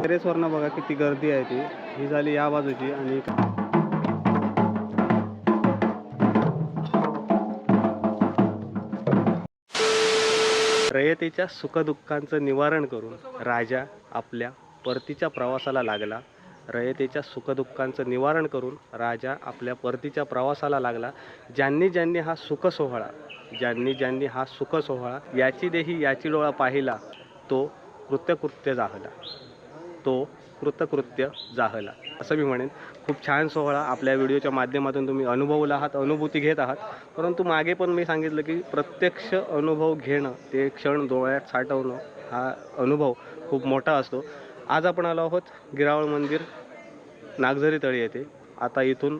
टेरेसवरनं बघा किती गर्दी आहे ती. ही झाली या बाजूची आणि रयतेच्या सुखदुःखांचं निवारण करून राजा आपल्या परतीच्या प्रवासाला लागला. रयतेच्या सुखदुःखांचं निवारण करून राजा आपल्या परतीच्या प्रवासाला लागला. ज्यांनी ज्यांनी हा सुख सोहळा याची देही याची डोळा पाहिला, तो कृत्यकृत्य जाहला असं मी म्हणेन. खूप छान सोहळा आपल्या व्हिडिओच्या माध्यमातून तुम्ही अनुभवला आहात, अनुभूती घेत आहात. परंतु मागे पण मी सांगितलं की प्रत्यक्ष अनुभव घेणं, ते क्षण डोळ्यात साठवणं, हा अनुभव खूप मोठा असतो. आज आपण आलो आहोत गिरावळ मंदिर नागझरी तळी येथे. आता इथून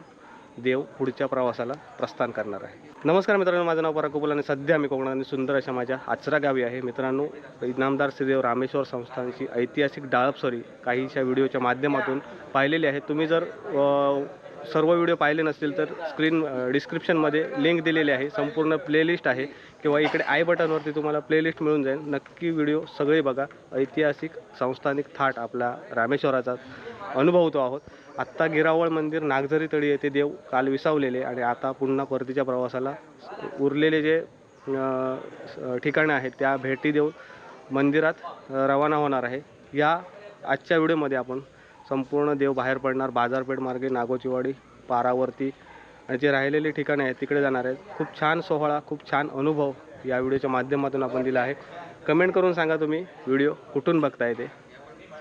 देव पुढच्या प्रवासाला प्रस्थान करणार आहे. नमस्कार मित्रांनो, माझं नाव पराग कुबल आणि सध्या मी कोकणात सुंदर अशा माझ्या आचरा गावी आहे. मित्रांनो, इनामदार श्रीदेव रामेश्वर संस्थानची ऐतिहासिक डाळपसरी काहीशा व्हिडिओच्या माध्यमातून पाहिलेली आहे. तुम्ही जर सर्व व्हिडिओ पाहिले नसतील तर डिस्क्रिप्शनमध्ये लिंक दिलेली आहे. संपूर्ण प्लेलिस्ट आहे किंवा इकडे आय बटनवरती तुम्हाला प्लेलिस्ट मिळून जाईल. नक्की व्हिडिओ सगळे बघा. ऐतिहासिक संस्थानिक थाट आपला रामेश्वराचा अनुभवतो आहोत. आत्ता गिरावळ मंदिर नागझरी तळी येथे देव काल विसावलेले आणि आता पुन्हा परतीच्या प्रवासाला उरलेले जे ठिकाणं आहेत त्या भेटी देऊन मंदिरात रवाना होणार आहे. या आजच्या व्हिडिओमध्ये आपण संपूर्ण देव बाहेर पडणार, बाजारपेठ मार्गे नागोचीवाडी पारावरती आणि जे राहिलेली ठिकाणे आहेत तिकडे जाणार आहेत. खूप छान सोहळा, खूप छान अनुभव या व्हिडिओच्या माध्यमातून आपण दिला आहे. कमेंट करून सांगा तुम्ही व्हिडिओ कुठून बघताय ते.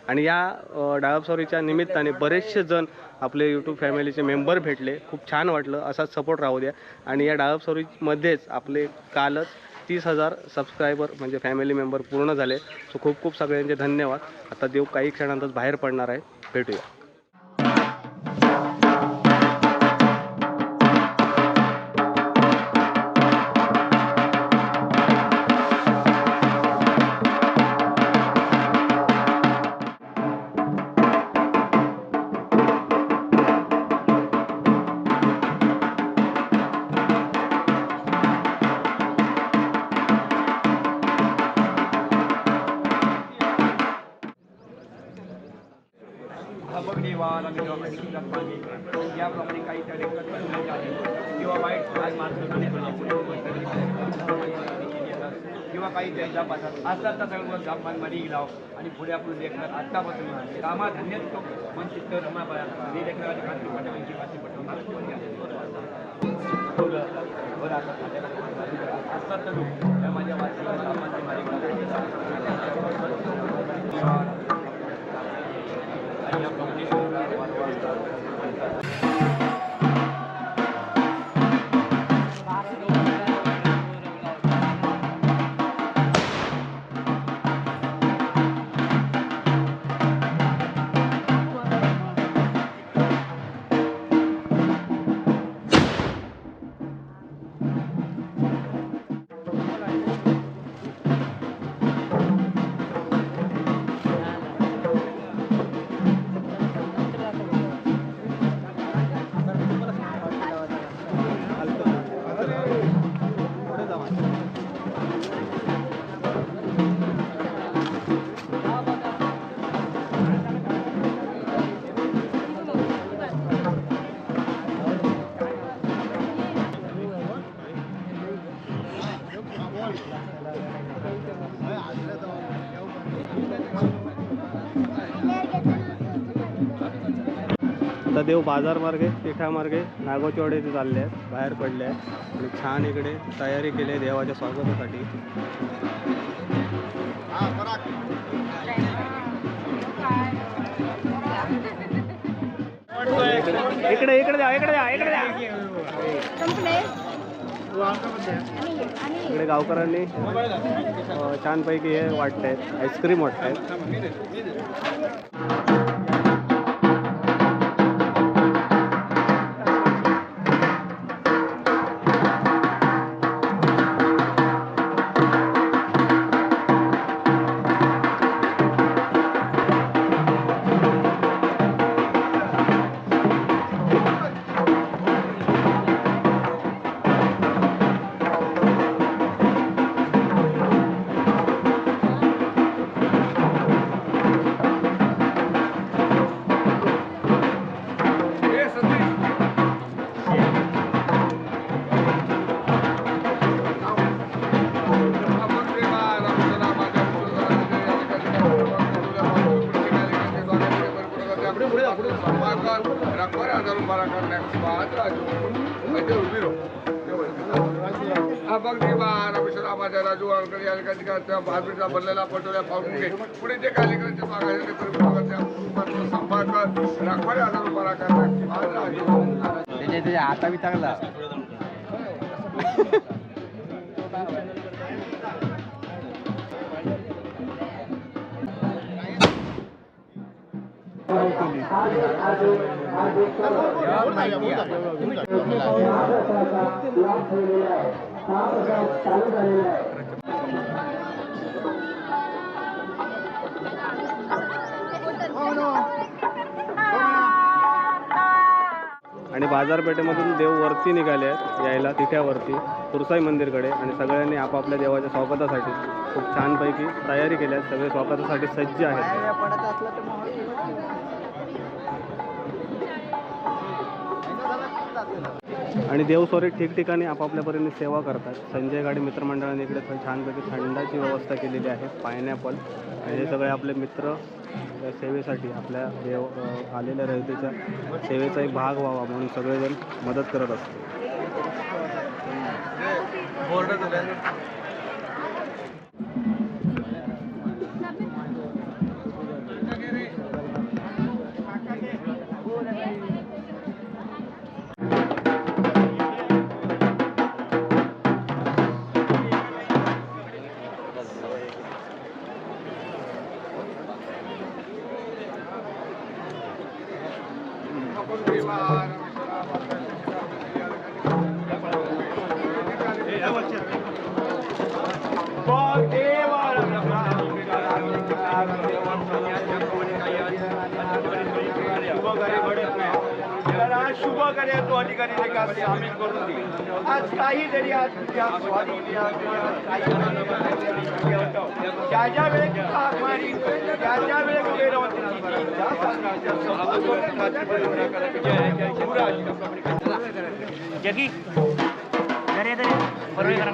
आणि या डाळपसरीच्या निमित्ताने बरेचसे जण आपले यूट्यूब फॅमिलीचे मेंबर भेटले. खूप छान वाटलं. असाच सपोर्ट राहू द्या. आणि या डाळपसरीमध्येच आपले कालच 30,000 सबस्क्रायबर म्हणजे फॅमिली मेंबर पूर्ण झाले. सो खूप खूप सगळ्यांचे धन्यवाद. आता देव काही क्षणांतच बाहेर पडणार आहे. भेटूया. याप्रमाणे काही किंवा वाईट किंवा काही त्यांच्या पाठात असतात तर सगळं जापानमध्ये लाव आणि पुढे आपण लेखनात आत्तापासून कामा धन्य मन चित्त रमाबाया हे लेखनाची खात्री पटवायची वाची पटवणार असतात तर त्या माझ्या आता देव बाजार मार्गे, तिठा मार्गे नागोचीवाडी इथे चालले आहेत, बाहेर पडले आहेत आणि छान इकडे तयारी केली आहे देवाच्या स्वागतासाठी. इकडे इकडे द्या, इकडे द्या, इकडे द्या. इकडे गावकऱ्यांनी छानपैकी हे वाटतायत, आईस्क्रीम वाटतायत. रखवारे हजार उभा करण्याची बात राजू उभी राहू बघ दे बा रमेश्वर माझ्या राजू अंकल या भाजपीचा बनलेला पटोल्या पाहून घे पुढे जे कार्यक्रमाचे मागायचे संपर्क रखवारे हजार उभा करण्याची बात राजू त्याच्या आता बी चांगला आणि बाजारपेठेमधून देव वरती निघाले आहेत यायला तिठ्यावरती कुरसाई मंदिरकडे आणि सगळ्यांनी आपापल्या देवाच्या स्वागतासाठी खूप छानपैकी तयारी केल्या आहेत. सगळे स्वागतासाठी सज्ज आहेत. आणि देवस्वरी ठिकठिकाणी आपापल्या परीने सेवा करतात. संजय गाडी मित्रमंडळाने इकडे छानपैकी थंडाची व्यवस्था केलेली आहे. पायनॅपल आणि हे सगळे आपले मित्र त्या सेवेसाठी आपल्या देव आलेल्या रयतेच्या सेवेचा एक भाग व्हावा म्हणून सगळेजण मदत करत असतात. शुभ कार्य तो अधिकारी सामील करून दे. आज काही जरी आज तुझ्या स्वारी ज्या ज्या वेळेस हाक मारी त्या ज्या वेळेस जगी दरे दरे बरोबर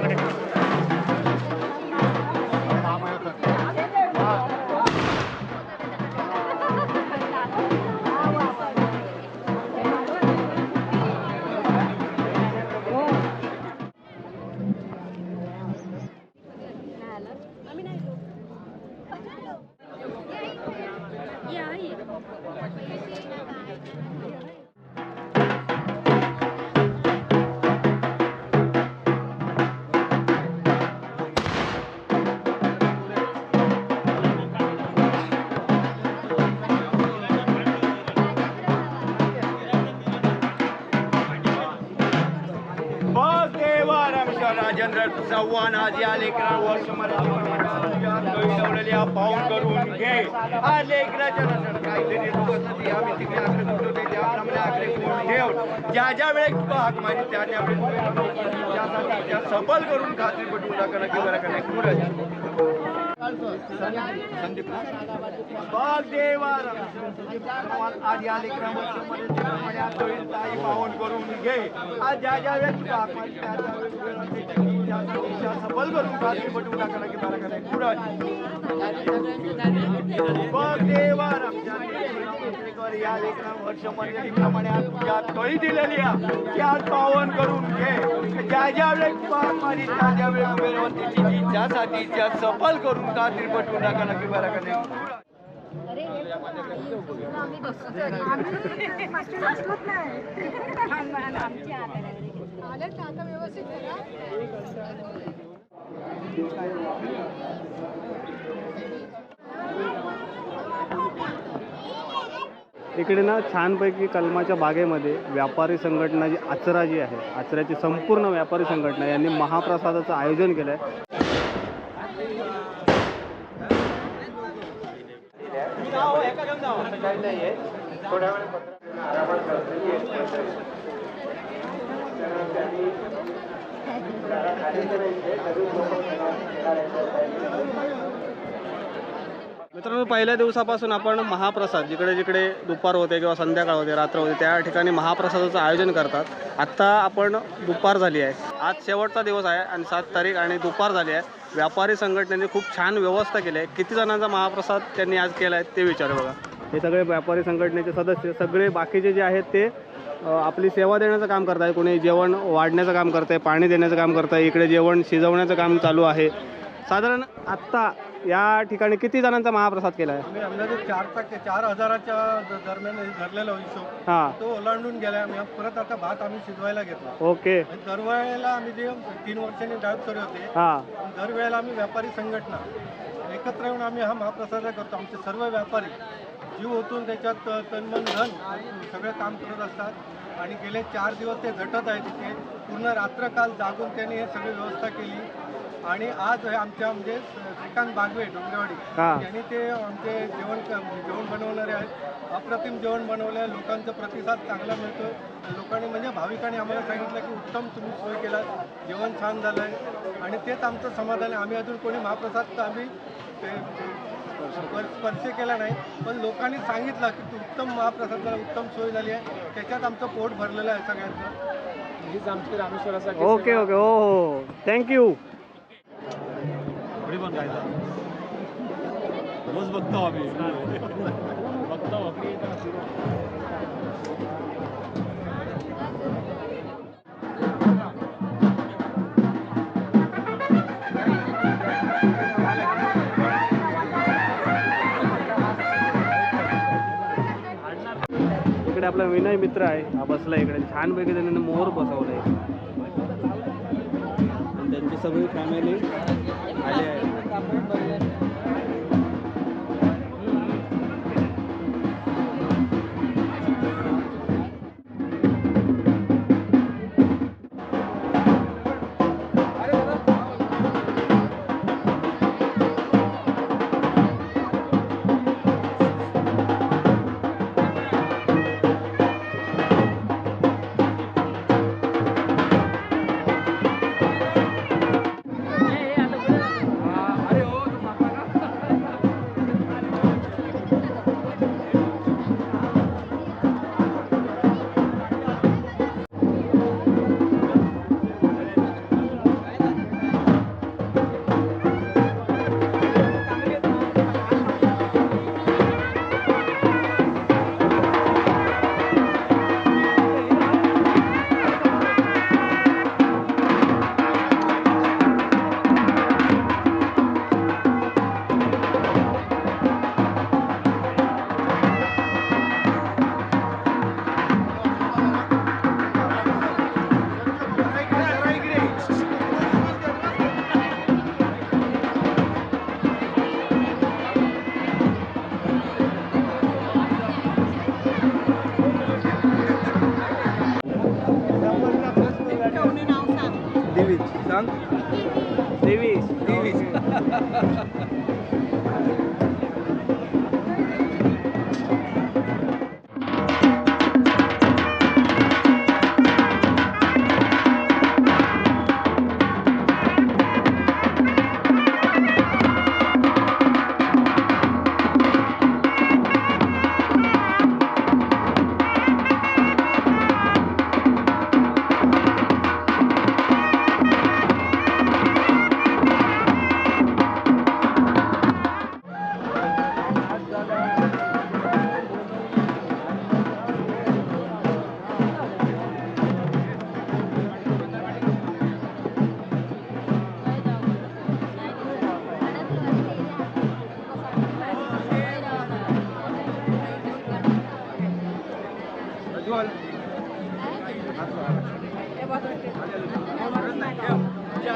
राजेंद्र चव्हाण आज या लेकरांवर पाऊल करून घे. हा लेकराच्या काहीतरी आम्ही तिकडे ठेव ज्या ज्या वेळेस हाक मारी त्या त्या वेळेस सबल करून खात्री पटवून टाका की बरं का संदीप बघ देवा आज या लेकरांवर पावन करून घे. आज ज्या ज्या वेळेस हाक मारी त्या त्या वेळेस सबल करून खात्री पटवून टाका की बरं का बघ देवा या लेकरांवर वर्षप्रमाणे आज तुझ्या तळी दिलेली त्या पावन करून घे. ज्या ज्या वेळेस हाक मारी त्या त्या वेळेस त्यासाठी त्या सफल करून खात्री पटवून टाका की बरं का इकडे ना छानपैकी कलमाच्या बागेमध्ये व्यापारी संघटना जी आचरा जी आहे आचऱ्याची संपूर्ण व्यापारी संघटना यांनी महाप्रसादाचं आयोजन केलं आहे. मित्रांनो पहिल्या दिवसापासून आपण महाप्रसाद जिकडे जिकडे दुपार होते किंवा संध्याकाळ होते रात्र होते त्या ठिकाणी महाप्रसादाचं आयोजन करतात. आत्ता आपण दुपार झाली आहे. आज शेवटचा दिवस आहे आणि 7 तारीख आणि दुपार झाली आहे. व्यापारी संघटनेने खूप छान व्यवस्था केली आहे. किती जणांचा महाप्रसाद त्यांनी आज केला आहे ते विचारू बघा. हे सगळे व्यापारी संघटनेचे सदस्य, सगळे बाकीचे जे आहेत ते आपली सेवा देण्याचं काम करत आहे. कोणी जेवण वाढण्याचं काम करत आहे, पाणी देण्याचं काम करत आहे, इकडे जेवण शिजवण्याचं काम चालू आहे. साधारण आत्ता या ठिकाणी किती जणांचा महाप्रसाद केला आहे? आम्ही अंदाजे 4,000च्या दरम्यान धरलेला हिशोब हां, तो ओलांडून गेला. परत आता भात आम्ही शिजवायला घेतला. ओके. आणि दरवेळेला आम्ही जे 3 वर्षांनी डायट सुरू होते, हां, दरवेळेला आम्ही व्यापारी संघटना एकत्र येऊन आम्ही हा महाप्रसाद करतो. आमचे सर्व व्यापारी जीव ओतून त्याच्यात तनमन धन सगळं काम करत असतात आणि गेले 4 दिवस ते झटत आहेत. तिथे पूर्ण रात्रकाल जागून त्यांनी हे सगळी व्यवस्था केली आणि आज हे आमच्या म्हणजे श्रीकांत बागवे डोंगरेवाडी हां. यांनी ते आमचे जेवण बनवणारे आहेत. अप्रतिम जेवण बनवलं आहे. लोकांचा प्रतिसाद चांगला मिळतो. लोकांनी म्हणजे भाविकांनी आम्हाला सांगितलं की उत्तम तुम्ही सोय केला, जेवण छान झालं आहे आणि तेच आमचं समाधान आहे. आम्ही अजून कोणी महाप्रसाद तर आम्ही स्पर्श केला नाही, पण लोकांनी सांगितलं की तू उत्तम महाप्रसाद झाला, उत्तम सोय झाली आहे, त्याच्यात आमचं पोट भरलेलं आहे सगळ्यांचं. हीच आमची रामेश्वरासाठी. ओके ओके, हो हो, थँक्यू. रोज बघतो आम्ही इकडे आपला विनय मित्र आहे, हा बसला इकडे. छानपैकी त्यांनी मोर बसवलाय आणि त्यांची सगळी फॅमिली आली आहे. सांग तेवीस.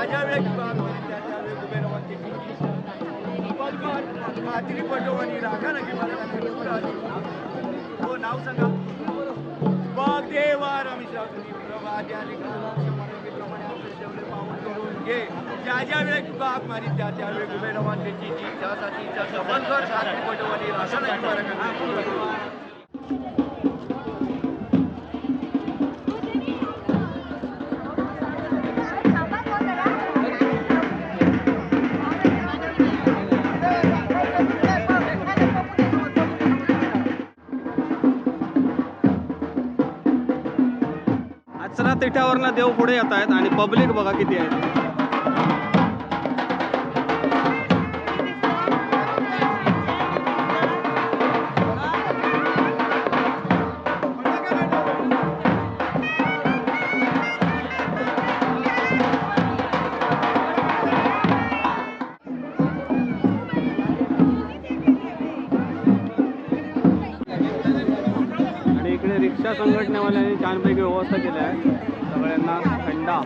ज्या वेळेस खात्री पटवणी राखा ना की मला हो नाव सांगा. बघ देवा रमेशाग्नी प्रभा ज्या पावन करून घे. ज्या ज्या वेळेस तुका हाक मारी त्या त्यावेळेस उभे रवान त्याची जी इच्छासाठी संबंध खात्री पटवणी राखा ना की मला आचरा तिठ्यावरनं देव पुढे येत आहेत आणि पब्लिक बघा किती आहे. रिक्षा संघटनेवाल्यांनी छानपैकी व्यवस्था केली आहे सगळ्यांना थंडा.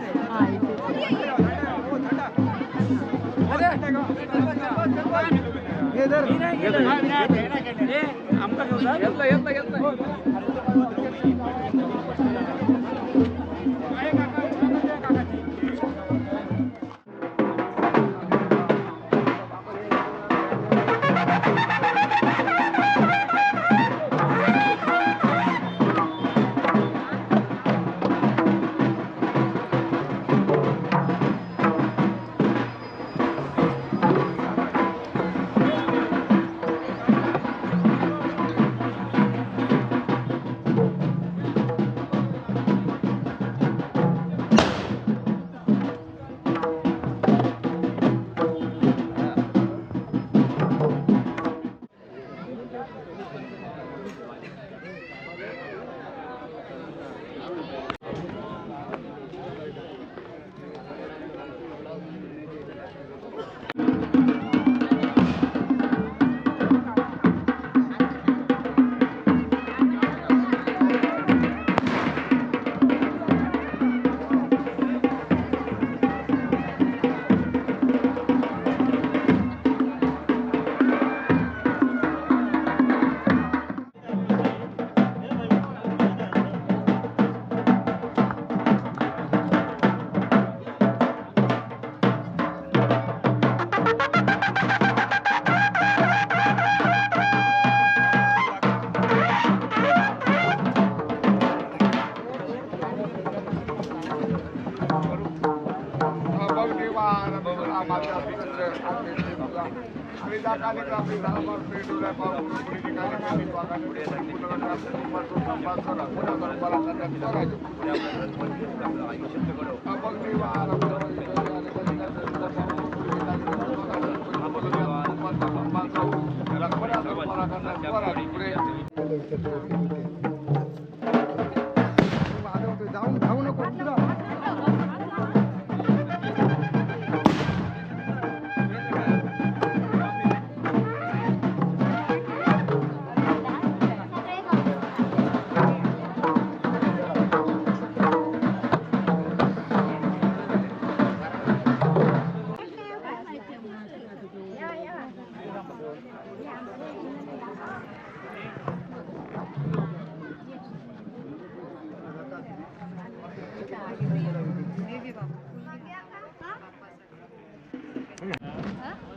जाऊ नको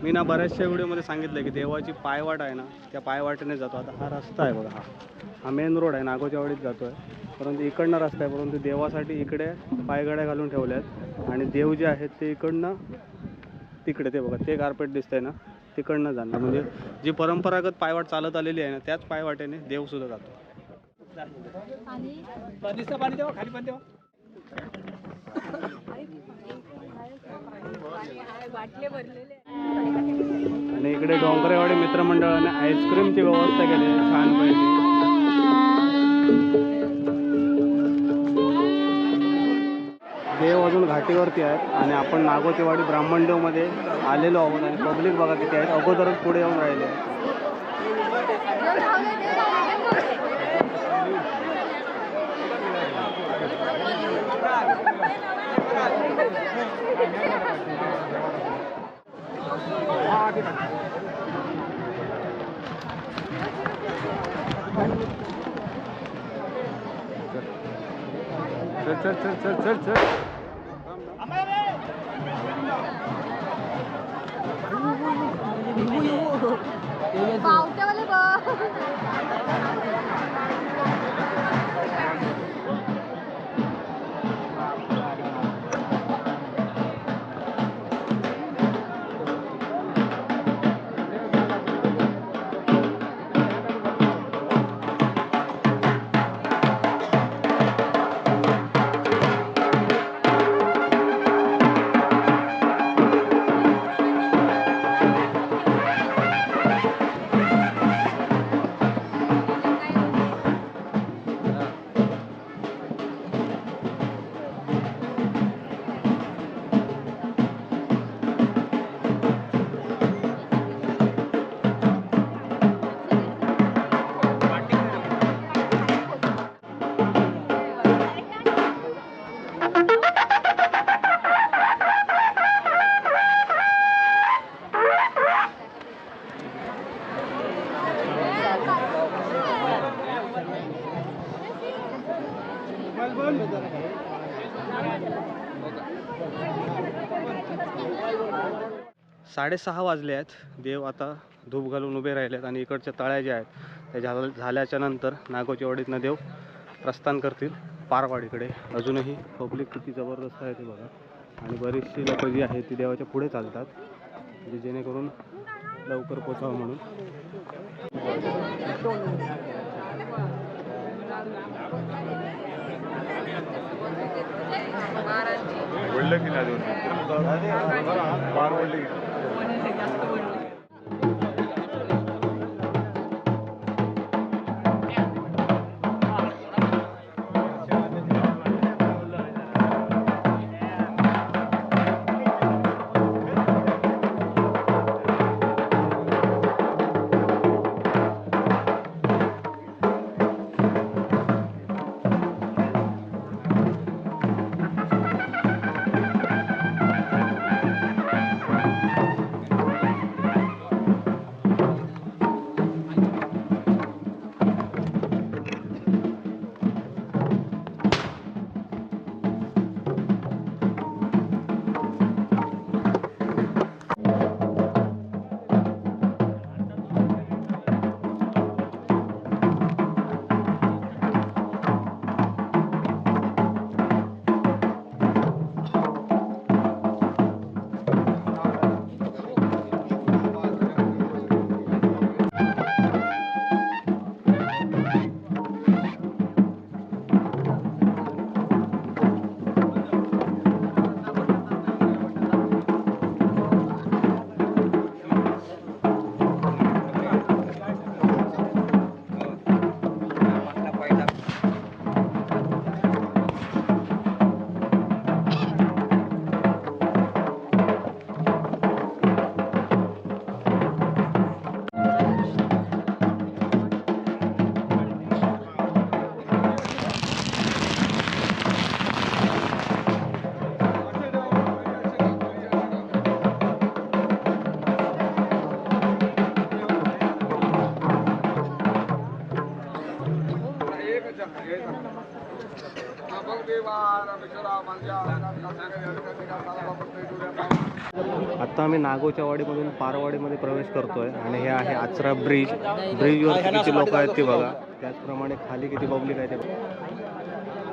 मी ना बऱ्याचशा व्हिडिओमध्ये सांगितलं की देवाची पायवाट आहे ना त्या पायवाटेने जातो. आता हा रस्ता आहे बघा, हा मेन रोड आहे, नागोच्या वाडीत जातो आहे. परंतु इकडनं रस्ता आहे, परंतु देवासाठी इकडे पायगड्या घालून ठेवल्या आहेत आणि देव जे आहेत ते इकडनं तिकडे ते बघा ते गारपेट दिसतंय ना तिकडनं जाणार. म्हणजे जी परंपरागत पायवाट चालत आलेली आहे ना त्याच पायवाटेने देवसुद्धा जातो. आणि इकडे डोंगरेवाडी मित्रमंडळाने आईस्क्रीमची व्यवस्था केली आहे छानपैकी. देव अजून घाटीवरती आहेत आणि आपण नागोचेवाडी ब्राह्मणदेवमध्ये आलेलो आहोत आणि पब्लिक बघा किती आहेत, अगोदरच पुढे येऊन राहिले आहेत. चल चल चल चल चल पावट्यावाले बघ. साडेसहा वाजले आहेत. देव आता धूप घालून उभे राहिले आहेत आणि इकडच्या तळ्या ज्या आहेत त्या झाल्याच्या नंतर नागोच्या वाडीतनं देव प्रस्थान करतील पारवाडीकडे. अजूनही पब्लिक किती जबरदस्त आहे ते बघा. आणि बरीचशी लोकं जी आहेत ती देवाच्या पुढे चालतात म्हणजे जेणेकरून लवकर पोचावं म्हणून. ओढलं की नाही बार ओढली. आत्ता आम्ही नागोच्या वाडीमधून पारवाडीमध्ये प्रवेश करतोय आणि हे आहे आचरा ब्रिज. ब्रिजवर किती लोक आहेत ते बघा. त्याचप्रमाणे खाली किती पब्लिक आहे ते बघा.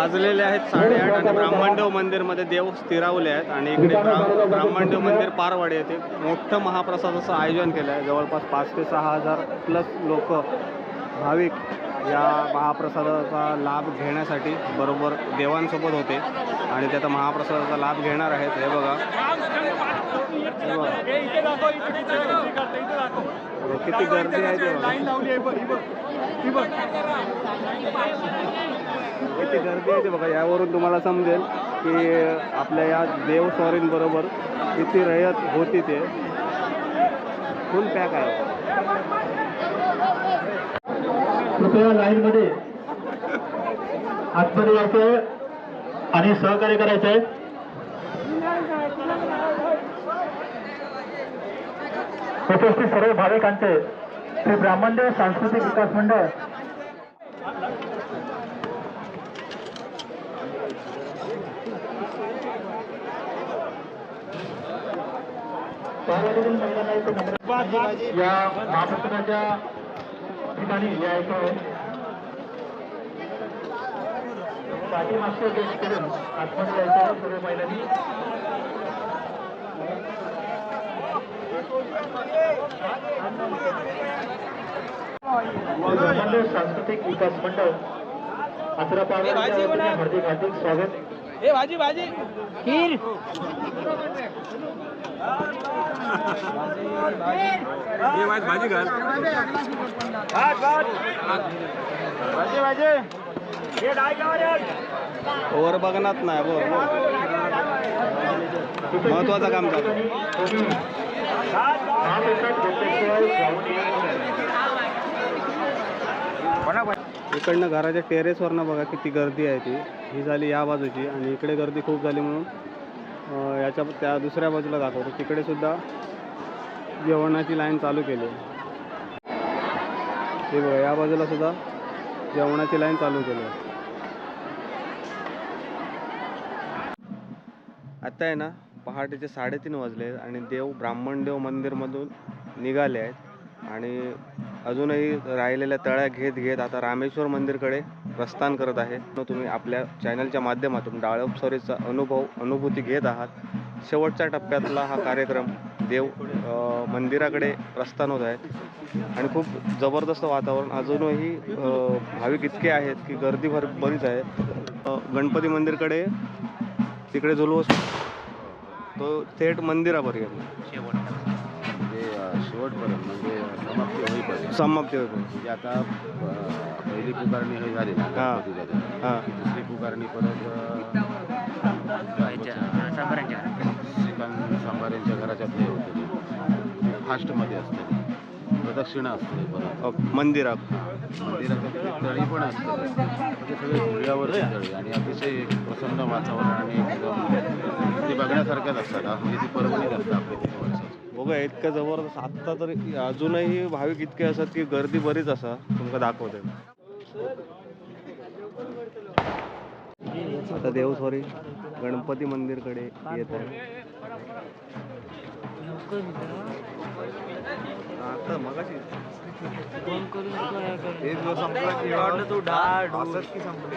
वाजलेले आहेत 8:30 आणि ब्रह्मांडेव मंदिरमध्ये देव स्थिरावले आहेत आणि इकडे ब्रह्मांडेव मंदिर पारवाडी येथे मोठं महाप्रसादाचं आयोजन केलं आहे. जवळपास 5,000 ते 6,000 प्लस लोक भाविक या महाप्रसादाचा लाभ घेण्यासाठी बरोबर देवांसोबत होते आणि ते आता महाप्रसादाचा लाभ घेणार आहेत. हे बघा, किती गर्दी आहे ते बघा. किती गर्दी आहे ते बघा. यावरून तुम्हाला समजेल की आपल्या या देव स्वारींबरोबर किती रयत होती. ते फुल पॅक आहे. कृपया लाईन मध्ये आतमध्ये यायचंय आणि सहकार्य करायचंय. उपस्थित सर्व भाविकांचे श्री ब्राह्मणदेव सांस्कृतिक विकास मंडळ या महाप्रसादाच्या ठिकाणी यायचं पाठीमागच्या गेट करून आतमध्ये यायचं सर्व महिलांनी. ब्रह्मांडेव सांस्कृतिक विकास मंडळ आचरापाडा हार्दिक हार्दिक स्वागत. वर बघणार नाही बघ. महत्वाचं काम चालू. इकडनं घराच्या टेरेसवरनं बघा किती गर्दी आहे. ही झाली या बाजूची आणि इकडे गर्दी खूप झाली म्हणून याच्या त्या दुसऱ्या बाजूला दाखवतो. तिकडे सुद्धा जेवणाची लाईन चालू केली आहे. हे बघा, या बाजूला सुद्धा जेवणाची लाईन चालू केली आहे. आता आहे ना पहाटेचे 3:30 वाजले आणि देव ब्राह्मणदेव मंदिरमधून निघाले आहेत आणि अजूनही राहिलेल्या तळ्या घेत आता रामेश्वर मंदिरकडे प्रस्थान करत आहे. तुम्ही आपल्या चॅनलच्या माध्यमातून डाळपसोरीचा अनुभूती घेत आहात. शेवटच्या टप्प्यातला हा कार्यक्रम देव मंदिराकडे प्रस्थान होत आहे आणि खूप जबरदस्त वातावरण. अजूनही भाविक इतके आहेत की गर्दी बरीच आहे. गणपती मंदिरकडे तिकडे जुलूस तो थेट मंदिरापर्यंत शेवटपर्यंत म्हणजे समाप्ती होईपर्यंत. म्हणजे आता पहिली पुकारणी हे झाली ना गणपतीच्या हां दुसरी पुकारणी परत श्रीकांत सांबारेंच्या घराच्या ते होते फास्टमध्ये असते प्रदक्षिणा असते परत मंदिरात मंदिराचं तळी पण असतं. म्हणजे सगळे धुळ्यावरची तळी आणि अतिशय प्रसन्न वातावरण आणि एकदम ते बघण्यासारख्याच असतात. म्हणजे ती परभणीत असतात आपल्या 3 वर्षाची. बघा इतकं जबरदस्त. आत्ता तर अजूनही भाविक इतके असतात की गर्दी बरीच असा तुमका दाखवते. आता देवस्वारी गणपती मंदिरकडे येत आहे. आता मगाशी एक दिवस संपला की वाटलं तू ढाढ असत की संपले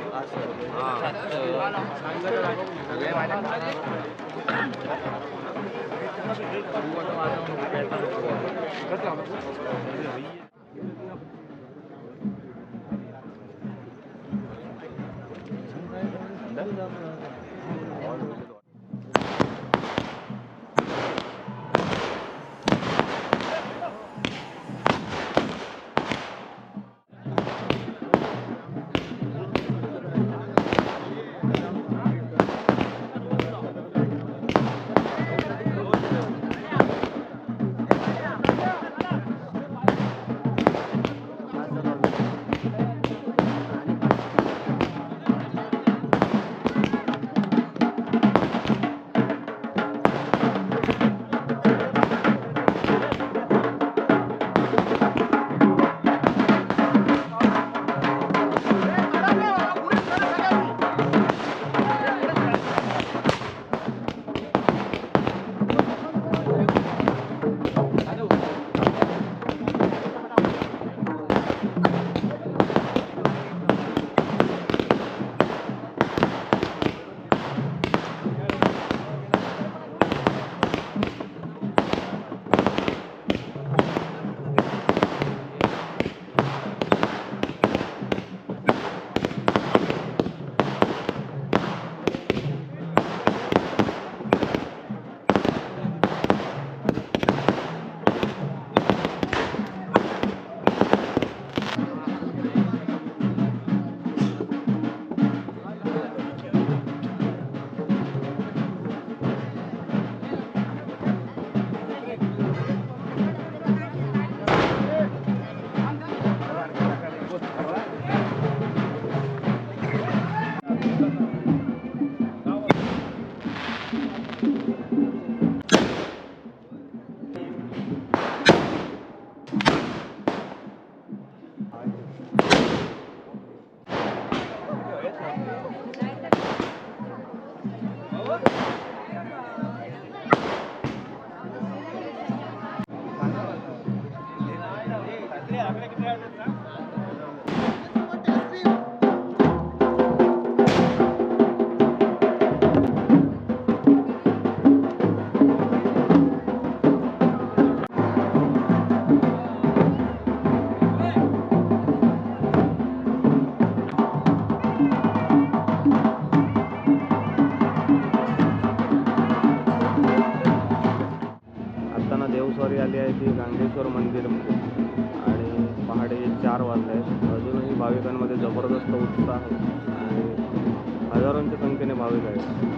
महाबळेश्वर मंदिरमध्ये आणि पहाटे 4 वाजले आहेत. अजूनही भाविकांमध्ये जबरदस्त उत्साह आहे आणि हजारोंच्या संख्येने भाविक आहेत.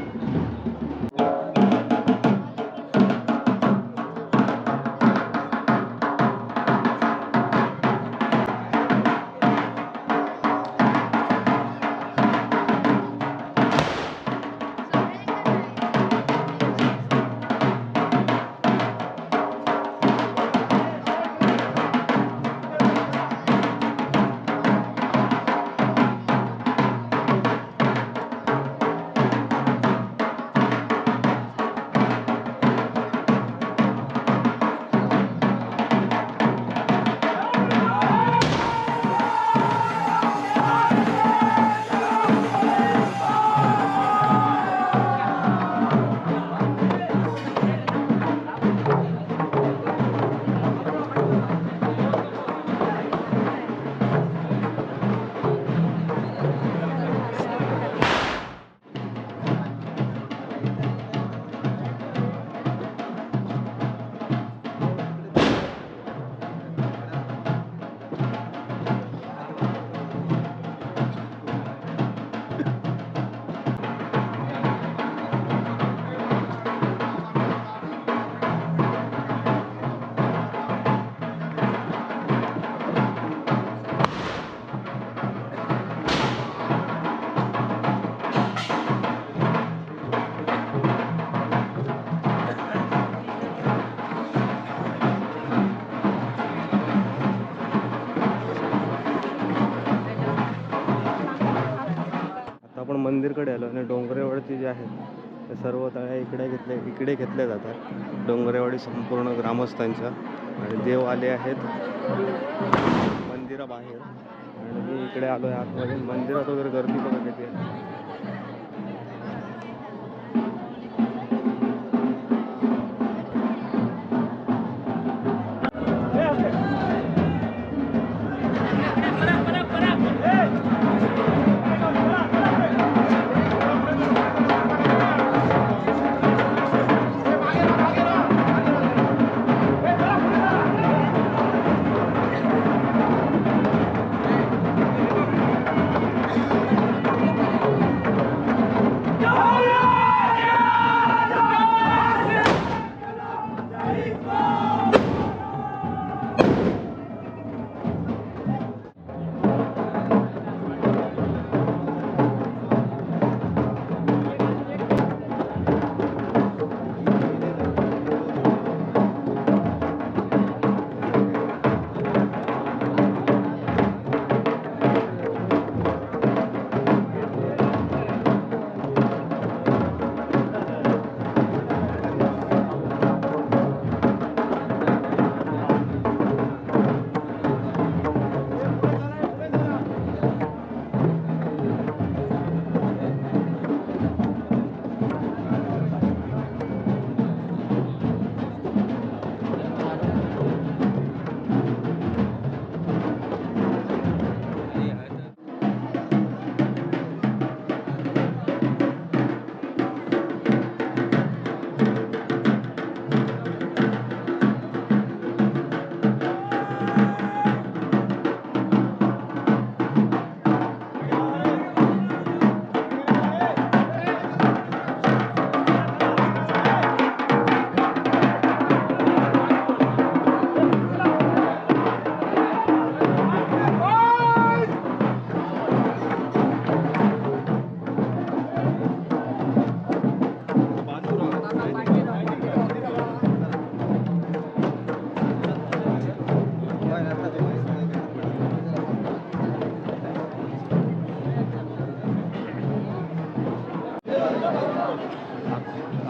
आपण मंदिरकडे आलो आणि डोंगरेवाडीचे जे आहेत ते सर्व तळ्या इकडे घेतल्या जातात. डोंगरेवाडी संपूर्ण ग्रामस्थांच्या आणि देव आले आहेत मंदिराबाहेर आणि मी इकडे आलो आहे आतमध्ये. मंदिरात वगैरे गर्दी बघा किती आहे.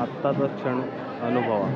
आत्ताचा क्षण अनुभवा.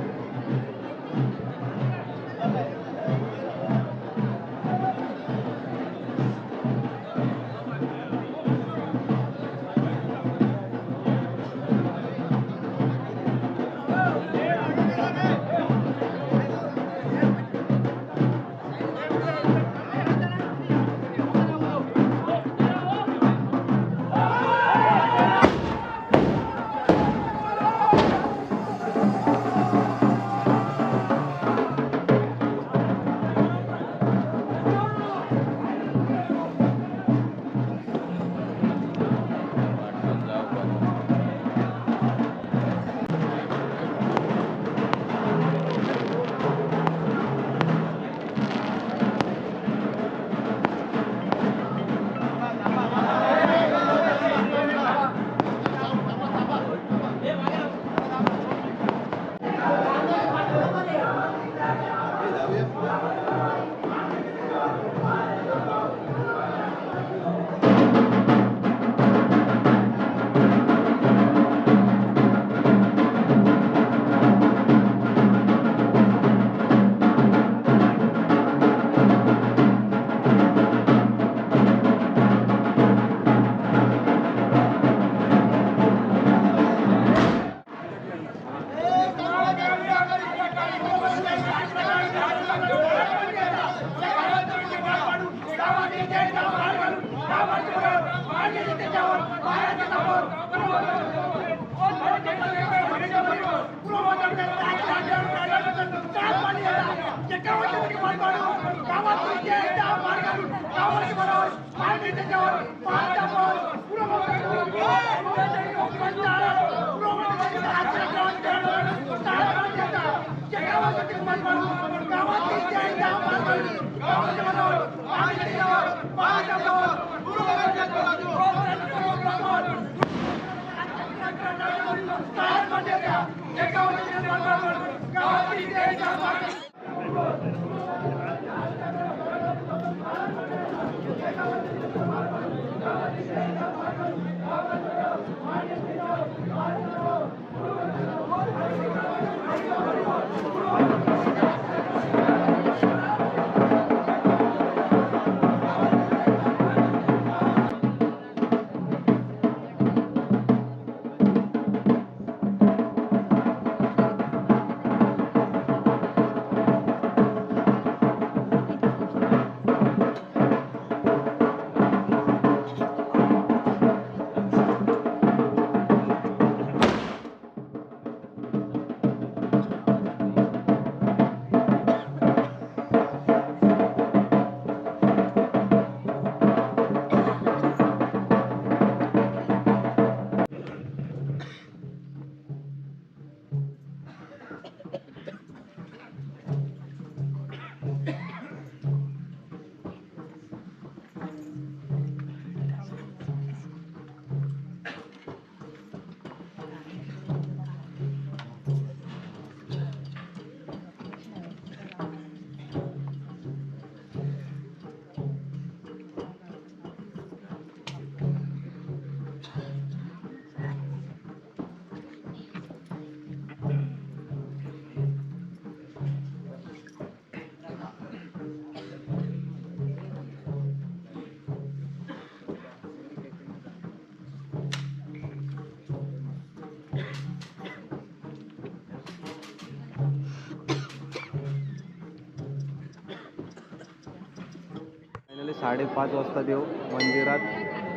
फायनली 5:30 वाजता देव मंदिरात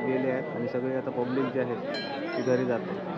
गेले आहेत आणि सगळे आता पब्लिक जे आहेत ती घरी जाते.